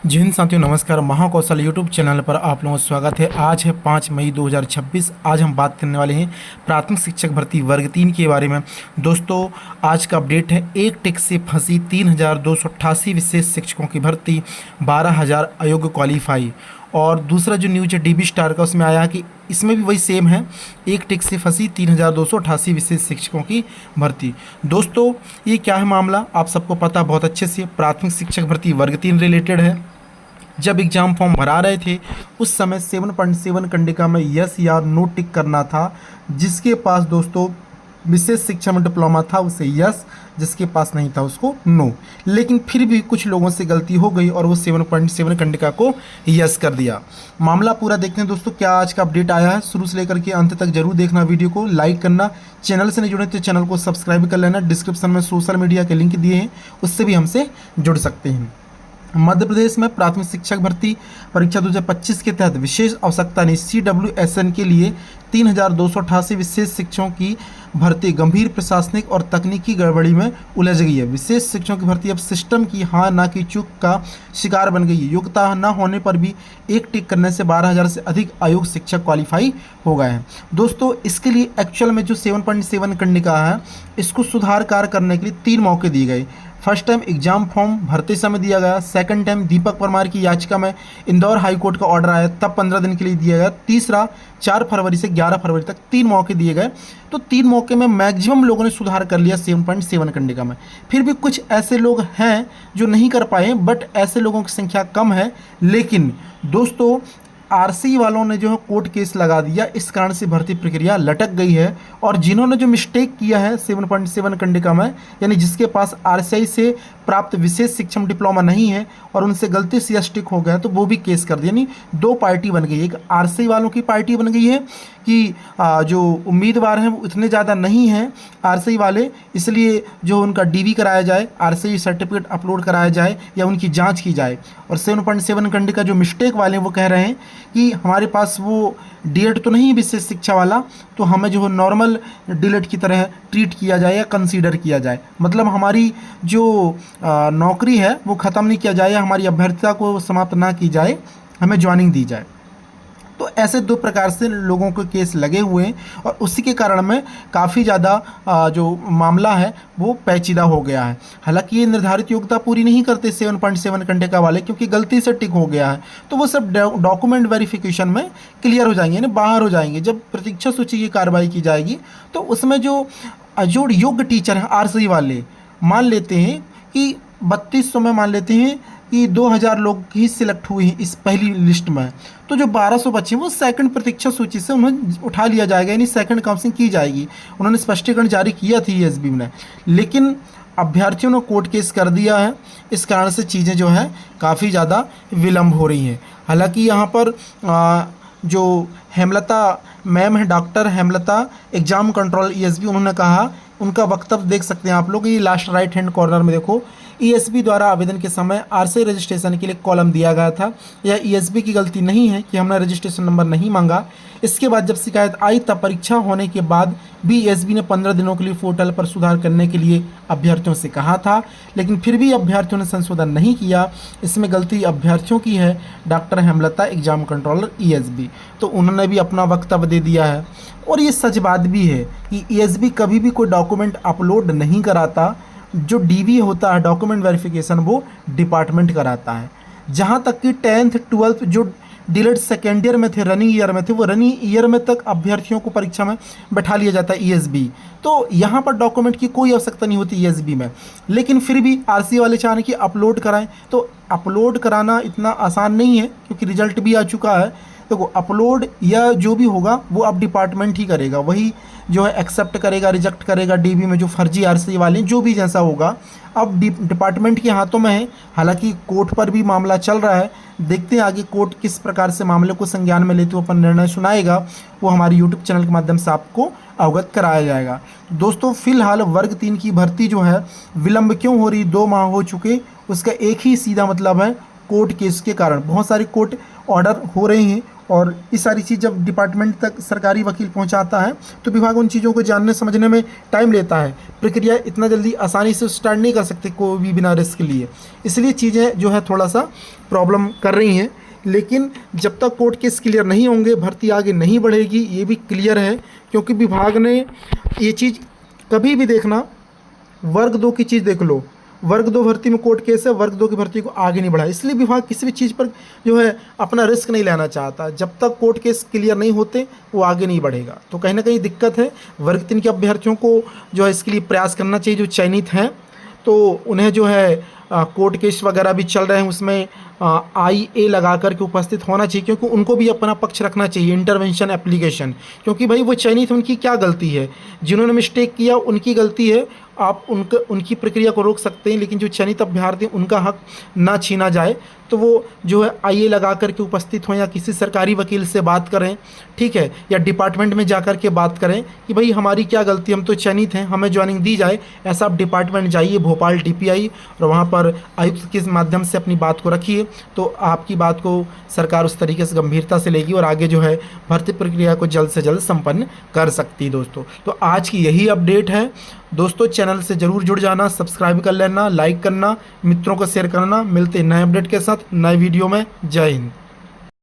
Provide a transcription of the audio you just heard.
जी हिंद साथियों, नमस्कार। Mahakaushal YouTube channel पर आप लोगों का स्वागत है। आज है 5 मई 2026। आज हम बात करने वाले हैं प्राथमिक शिक्षक भर्ती वर्ग 3 के बारे में। दोस्तों, आज का अपडेट है, एक टिक से फंसी 3,288 विशेष शिक्षकों की भर्ती, 12,000 अयोग्य क्वालिफाई। और दूसरा जो न्यूज है डीबी स्टार का, उसमें आया कि इसमें भी वही सेम है, एक टिक से फंसी 3,288 विशेष शिक्षकों की भर्ती। दोस्तों, ये क्या है मामला, आप सबको पता बहुत अच्छे से, प्राथमिक शिक्षक भर्ती वर्ग 3 रिलेटेड है। जब एग्ज़ाम फॉर्म भरा रहे थे उस समय 7.7 कंडिका में यस या नो टिक करना था। जिसके पास दोस्तों विशेष शिक्षा में डिप्लोमा था उसे यस, जिसके पास नहीं था उसको नो। लेकिन फिर भी कुछ लोगों से गलती हो गई और वो 7.7 कंडिका को यस कर दिया। मामला पूरा देखते हैं दोस्तों, क्या आज का अपडेट आया है। शुरू से लेकर के अंत तक जरूर देखना, वीडियो को लाइक करना, चैनल से नहीं जुड़े तो चैनल को सब्सक्राइब कर लेना। डिस्क्रिप्शन में सोशल मीडिया के लिंक दिए हैं, उससे भी हमसे जुड़ सकते हैं। मध्य प्रदेश में प्राथमिक शिक्षक भर्ती परीक्षा 2025 के तहत विशेष आवश्यकता ने CWSN के लिए 3,288 विशेष शिक्षकों की भर्ती गंभीर प्रशासनिक और तकनीकी गड़बड़ी में उलझ गई है। विशेष शिक्षकों की भर्ती अब सिस्टम की हाँ ना की चूक का शिकार बन गई है। योग्यता न होने पर भी एक टिक करने से 12,000 से अधिक अयोग्य शिक्षक क्वालिफाई हो गए हैं। दोस्तों, इसके लिए एक्चुअल में जो 7.7 कंडिका है, इसको सुधार कार्य करने के लिए 3 मौके दिए गए। फर्स्ट टाइम एग्जाम फॉर्म भरते समय दिया गया। सेकंड टाइम दीपक परमार की याचिका में इंदौर हाई कोर्ट का ऑर्डर आया, तब 15 दिन के लिए दिया गया। तीसरा 4 फरवरी से 11 फरवरी तक 3 मौके दिए गए। तो 3 मौके में मैक्सिमम लोगों ने सुधार कर लिया 7.7 कंडिका में। फिर भी कुछ ऐसे लोग हैं जो नहीं कर पाए, बट ऐसे लोगों की संख्या कम है। लेकिन दोस्तों, आरसी वालों ने जो है कोर्ट केस लगा दिया, इस कारण से भर्ती प्रक्रिया लटक गई है। और जिन्होंने जो मिस्टेक किया है 7.7 कंडिका में, यानी जिसके पास आरसीआई से प्राप्त विशेष शिक्षा में डिप्लोमा नहीं है और उनसे गलती से स्टिक हो गया, तो वो भी केस कर दिया। यानी 2 पार्टी बन गई। एक आरसीआई वालों की पार्टी बन गई है कि जो उम्मीदवार हैं वो इतने ज़्यादा नहीं हैं आरसीआई वाले, इसलिए जो उनका डीवी कराया जाए, आरसीआई सर्टिफिकेट अपलोड कराया जाए या उनकी जांच की जाए। और 7.7 कंडिका जो मिस्टेक वाले हैं वो कह रहे हैं कि हमारे पास वो डीएड तो नहीं विशेष शिक्षा वाला, तो हमें जो नॉर्मल डीएड की तरह ट्रीट किया जाए या कंसीडर किया जाए। मतलब हमारी जो नौकरी है वो ख़त्म नहीं किया जाए या हमारी अभ्यर्थता को समाप्त ना की जाए, हमें ज्वाइनिंग दी जाए। तो ऐसे 2 प्रकार से लोगों के केस लगे हुए हैं और उसी के कारण में काफ़ी ज़्यादा जो मामला है वो पेचीदा हो गया है। हालांकि ये निर्धारित योग्यता पूरी नहीं करते 7.7 कंडिका वाले, क्योंकि गलती से टिक हो गया है, तो वो सब डॉक्यूमेंट वेरिफिकेशन में क्लियर हो जाएंगे, यानी बाहर हो जाएंगे। जब प्रतीक्षा सूची की कार्रवाई की जाएगी तो उसमें जो योग्य टीचर हैं आरसीआई वाले, मान लेते हैं कि 3200 में मान लेते हैं कि 2,000 लोग ही सिलेक्ट हुए हैं इस पहली लिस्ट में, तो जो 1200 बच्चे हैं वो सेकंड प्रतीक्षा सूची से उन्हें उठा लिया जाएगा, यानी सेकंड काउंसलिंग की जाएगी। उन्होंने स्पष्टीकरण जारी किया थी एसबी ने, लेकिन अभ्यर्थियों ने कोर्ट केस कर दिया है। इस कारण से चीज़ें जो है काफ़ी ज़्यादा विलम्ब हो रही हैं। हालांकि यहाँ पर जो हेमलता मैम है, doctor Hemlata, exam control ESB, उन्होंने कहा, उनका वक्तव्य देख सकते हैं आप लोग, ये लास्ट राइट हैंड कॉर्नर में देखो। ईएसबी द्वारा आवेदन के समय आरसीआई रजिस्ट्रेशन के लिए कॉलम दिया गया था। यह ईएसबी की गलती नहीं है कि हमने रजिस्ट्रेशन नंबर नहीं मांगा। इसके बाद जब शिकायत आई तब परीक्षा होने के बाद भी ईएसबी ने 15 दिनों के लिए पोर्टल पर सुधार करने के लिए अभ्यर्थियों से कहा था, लेकिन फिर भी अभ्यर्थियों ने संशोधन नहीं किया। इसमें गलती अभ्यर्थियों की है। Doctor Hemlata, exam controller ESB, तो उन्होंने भी अपना वक्तव्य दे दिया है। और ये सच बात भी है कि ईएसबी कभी भी कोई डॉक्यूमेंट अपलोड नहीं कराता। जो डीवी होता है, डॉक्यूमेंट वेरिफिकेशन, वो डिपार्टमेंट कराता है। जहाँ तक कि 10th 12th जो डीएड सेकेंड ईयर में थे, रनिंग ईयर में थे, वो रनिंग ईयर में तक अभ्यर्थियों को परीक्षा में बैठा लिया जाता है ईएसबी। तो यहाँ पर डॉक्यूमेंट की कोई आवश्यकता नहीं होती ईएसबी में। लेकिन फिर भी आरसीआई वाले चाहें कि अपलोड कराएं, तो अपलोड कराना इतना आसान नहीं है, क्योंकि रिजल्ट भी आ चुका है। देखो, अपलोड या जो भी होगा वो अब डिपार्टमेंट ही करेगा, वही जो है एक्सेप्ट करेगा, रिजेक्ट करेगा डीबी में जो फर्जी आरसीआई वाले, जो भी जैसा होगा अब डिपार्टमेंट के हाथों में है। हालांकि कोर्ट पर भी मामला चल रहा है, देखते हैं आगे कोर्ट किस प्रकार से मामले को संज्ञान में लेते हुए अपन निर्णय सुनाएगा, वो हमारे यूट्यूब चैनल के माध्यम से आपको अवगत कराया जाएगा। दोस्तों, फिलहाल वर्ग 3 की भर्ती जो है विलम्ब क्यों हो रही, 2 माह हो चुके, उसका एक ही सीधा मतलब है कोर्ट केस के कारण। बहुत सारे कोर्ट ऑर्डर हो रहे हैं और ये सारी चीज़ जब डिपार्टमेंट तक सरकारी वकील पहुंचाता है तो विभाग उन चीज़ों को जानने समझने में टाइम लेता है। प्रक्रिया इतना जल्दी आसानी से स्टार्ट नहीं कर सकते कोई भी बिना रिस्क लिए, इसलिए चीज़ें जो है थोड़ा सा प्रॉब्लम कर रही हैं। लेकिन जब तक कोर्ट केस क्लियर नहीं होंगे भर्ती आगे नहीं बढ़ेगी, ये भी क्लियर है। क्योंकि विभाग ने ये चीज़ कभी भी देखना, वर्ग 2 की चीज़ देख लो, वर्ग 2 भर्ती में कोर्ट केस है, वर्ग 2 की भर्ती को आगे नहीं बढ़ा, इसलिए विभाग किसी भी चीज़ पर जो है अपना रिस्क नहीं लेना चाहता। जब तक कोर्ट केस क्लियर नहीं होते वो आगे नहीं बढ़ेगा। तो कहीं ना कहीं दिक्कत है। वर्ग 3 के अभ्यर्थियों को जो है इसके लिए प्रयास करना चाहिए, जो चयनित हैं तो उन्हें जो है कोर्ट केस वगैरह भी चल रहे हैं उसमें IA लगा कर के उपस्थित होना चाहिए, क्योंकि उनको भी अपना पक्ष रखना चाहिए, इंटरवेंशन एप्लीकेशन। क्योंकि भाई वो चयनित, उनकी क्या गलती है, जिन्होंने मिस्टेक किया उनकी गलती है, आप उनकी प्रक्रिया को रोक सकते हैं, लेकिन जो चयनित अभ्यर्थी उनका हक ना छीना जाए। तो वो जो है IA लगा कर के उपस्थित हों या किसी सरकारी वकील से बात करें, ठीक है, या डिपार्टमेंट में जा कर के बात करें कि भाई हमारी क्या गलती, हम तो चयनित हैं, हमें ज्वाइनिंग दी जाए। ऐसा आप डिपार्टमेंट जाइए, भोपाल DPI, और वहाँ पर आयुक्त के माध्यम से अपनी बात को रखिए, तो आपकी बात को सरकार उस तरीके से गंभीरता से लेगी और आगे जो है भर्ती प्रक्रिया को जल्द से जल्द संपन्न कर सकती है। दोस्तों तो आज की यही अपडेट है। दोस्तों चैनल से ज़रूर जुड़ जाना, सब्सक्राइब कर लेना, लाइक करना, मित्रों को शेयर करना। मिलते हैं नए अपडेट के साथ नए वीडियो में। जय हिंद।